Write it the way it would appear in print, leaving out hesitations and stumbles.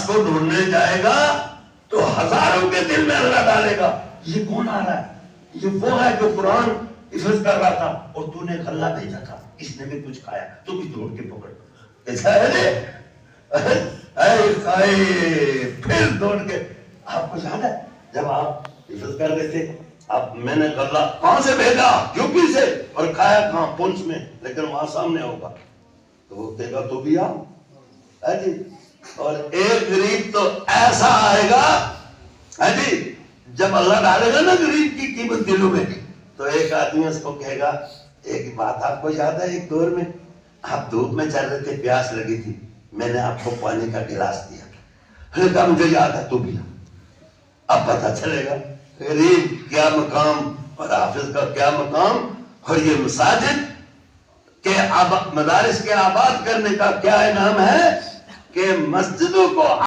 کو ڈھونڈنے جائے گا تو ہزاروں کے دل میں اللہ ڈالے گا یہ کون آ رہا ہے، یہ وہ ہے جو قرآن حفظ کر رہا تھا اور تو نے غلہ بھیجا تھا، اس نے بھی کچھ کھایا، تو بھی دوڑ کے پکڑ ایسا ہے پھر دوڑ کے۔ آپ کو یاد ہے جب آپ حفظ کر رہے تھے، اب میں نے غلہ کہاں سے بھیجا، یوپی سے، اور کھایا کہاں، پونچھ میں، لیکن وہاں سامنے ہوگا تو وہ کہے گا تو بھی آؤ جی۔ اور ایک غریب تو ایسا آئے گا جی، جب اللہ ڈالے گا نا غریب کی قیمت دلوں میں، تو ایک آدمی اس کو کہے گا، ایک بات آپ کو یاد ہے، ایک دور میں آپ دھوپ میں چل رہے تھے، پیاس لگی تھی، میں نے آپ کو پانی کا گلاس دیا، کہا مجھے یاد ہے، تو بھی اب پتہ چلے گا غریب کیا مقام اور حافظ کا کیا مقام۔ اور یہ مساجد کے مدارس کے آباد کرنے کا کیا انعام ہے کہ مسجدوں کو